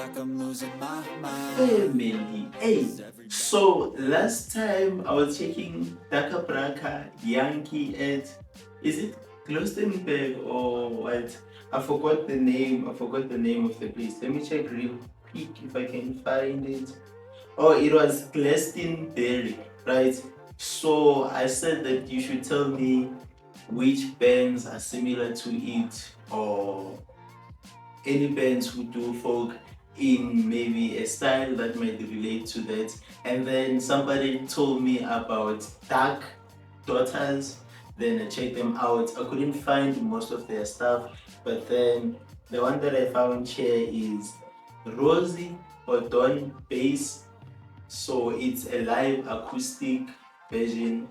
like I'm losing my mind. Family. Hey, so last time I was checking DakhaBrakha Yankee at, is it Gloucesterburg or what? I forgot the name. I forgot the name of the place. Let me check real quick if I can find it. Oh, it was Glastonbury, right? So I said that you should tell me which bands are similar to it, or any bands who do folk in maybe a style that might relate to that. And then somebody told me about Dakh Daughters. Then I checked them out. I couldn't find most of their stuff, but then the one that I found here is Rozy or Donbass. So it's a live acoustic version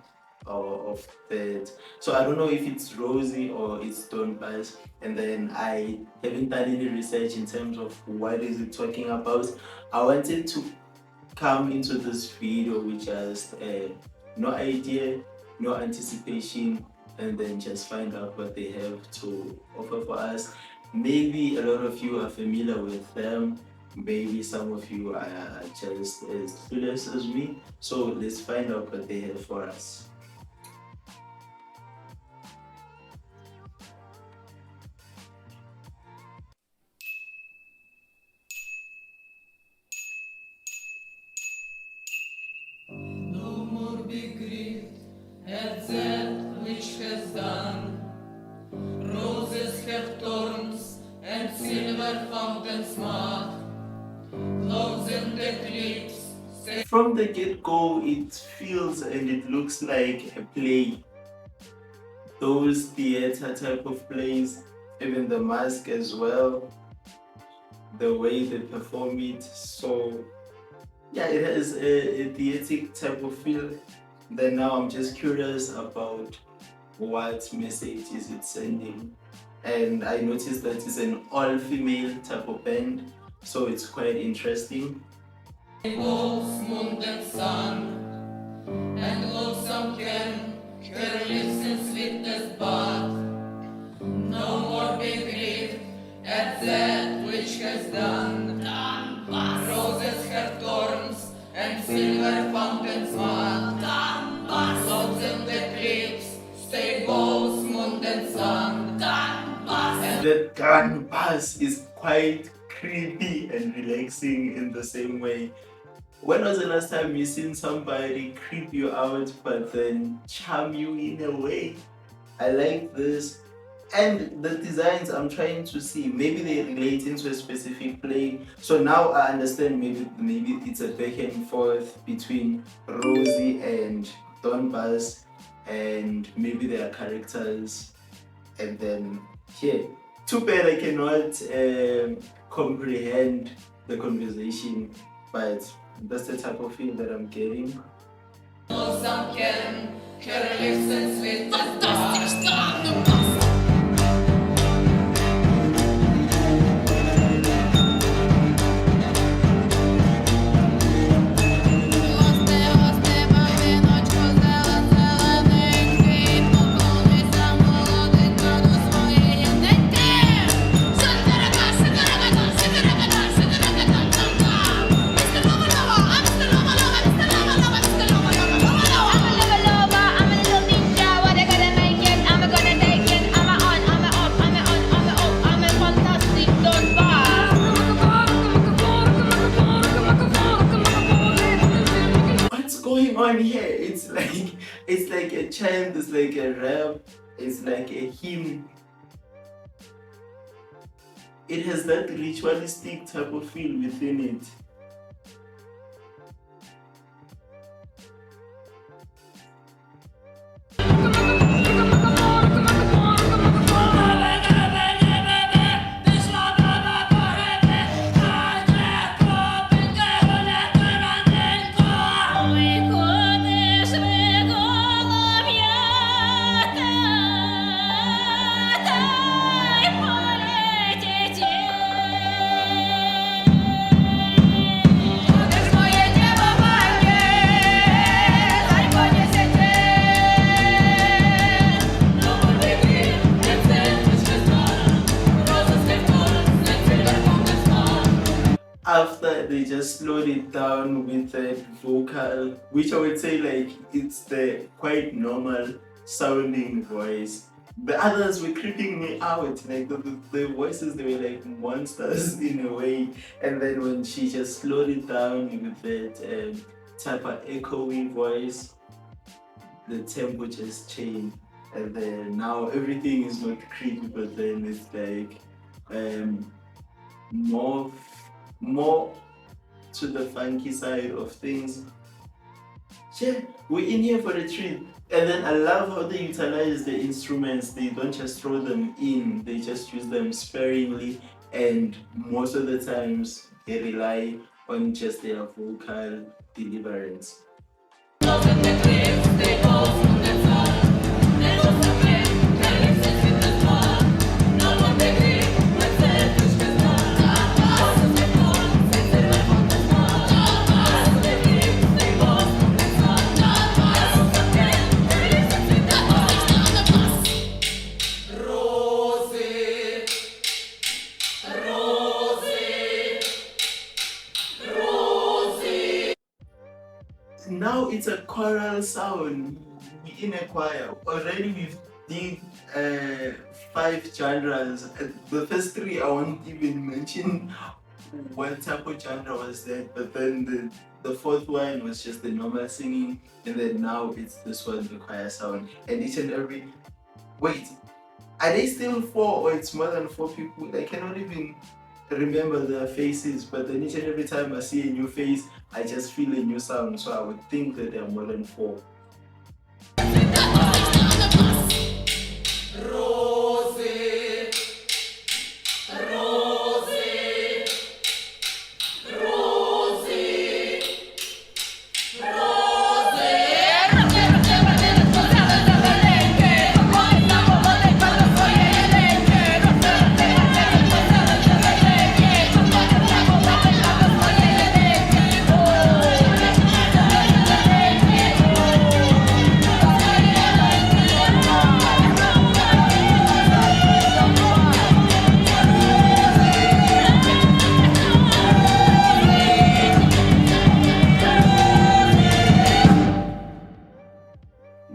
of that. So I don't know if it's Rozy or it's Donbass. And then I haven't done any research in terms of what is it talking about. I wanted to come into this video with just no idea, no anticipation, and then just find out what they have to offer for us. Maybe a lot of you are familiar with them, maybe some of you are just as clueless as me. So let's find out what they have for us. No more be grieved at that which has done. Roses have thorns and silver fountains mark. Clouds and eclipse say From the get-go, it feels and it looks like a play. Those theater type of plays, even the mask as well, the way they perform it. So yeah, it has a theatric type of feel. Then now I'm just curious about what message is it sending. And I noticed that it's an all-female type of band, so it's quite interesting. walls, moon and sun, and lonesome can her lips in sweetness but. No more be grieved at that which has done. Roses have thorns and silver fountains mark. Clouds and eclipse stay both moon and sun. And The Donbass is quite creepy and relaxing in the same way. When was the last time you seen somebody creep you out but then charm you in a way? I like this. And the designs I'm trying to see, maybe they relate into a specific play. So now I understand maybe it's a back and forth between Rozy and Donbass, and maybe their characters. And then here, too bad I cannot comprehend the conversation, but that's the type of feel that I'm getting. lonesome can her lips in sweetness but. What's going on here? It's like a chant, it's like a rap, it's like a hymn. It has that ritualistic type of feel within it. after they just slowed it down with the vocal, which I would say like it's the quite normal sounding voice. The others were creeping me out, like the voices, they were like monsters in a way. And then when she just slowed it down with that type of echoey voice, the tempo just changed. And then now everything is not creepy, but then it's like more to the funky side of things. Yeah, we're in here for a treat. And then I love how they utilize the instruments. They don't just throw them in, they just use them sparingly, and most of the times they rely on just their vocal deliverance. Now it's a choral sound. We're in a choir. Already we've did 5 genres. The first 3 I won't even mention what type of genre was that, but then the 4th one was just the normal singing, and then now it's this one, the choir sound. And each and every... Wait, are they still 4 or it's more than 4 people? I cannot even remember their faces, but then each and every time I see a new face, I just feel a new sound, so I would think that there are more than 4. Rozy, Rozy, Rozy,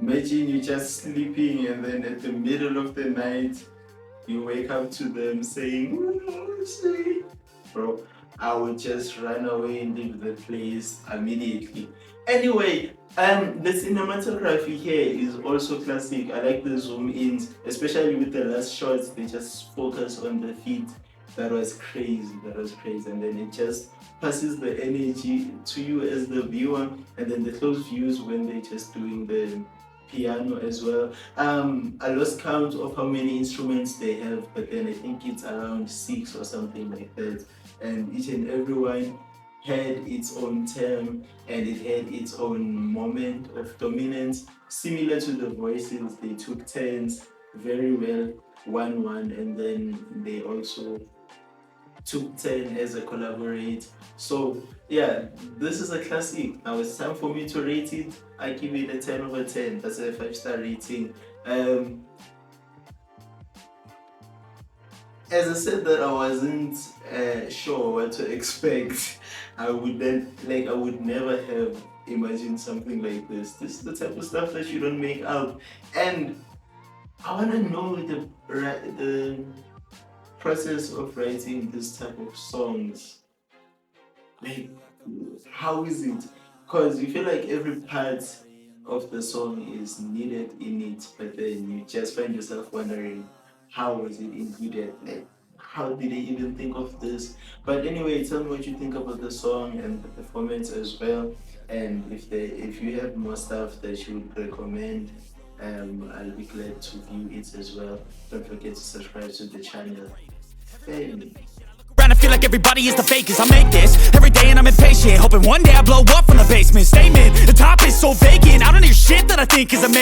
Imagine you just sleeping and then at the middle of the night you wake up to them saying, "Rozy." Bro, I would just run away and leave the place immediately. Anyway, the cinematography here is also classic. I like the zoom ins, especially with the last shots. They just focus on the feet. That was crazy, and then it just passes the energy to you as the viewer. And then the close views when they're just doing the piano as well. I lost count of how many instruments they have, but then I think it's around 6 or something like that. And each and every one had its own term and it had its own moment of dominance. Similar to the voices, they took turns very well, 1-1, and then they also took 10 as a collaborate. So yeah, this is a classic. Now it's time for me to rate it. I give it a 10 over 10. That's a 5-star rating. As I said that I wasn't sure what to expect, I would never have imagined something like this. This is the type of stuff that you don't make out. And I want to know the process of writing this type of songs. Like, how is it? Because you feel like every part of the song is needed in it, but then you just find yourself wondering, how was it included? Like, how did they even think of this? But anyway, tell me what you think about the song and the performance as well. And if you have more stuff that you would recommend, I'll be glad to view it as well. Don't forget to subscribe to the channel. I feel like everybody is the fakest. I make this every day and I'm impatient, hoping one day I blow up from the basement. Statement, the top is so vacant. I don't hear shit that I think is amazing.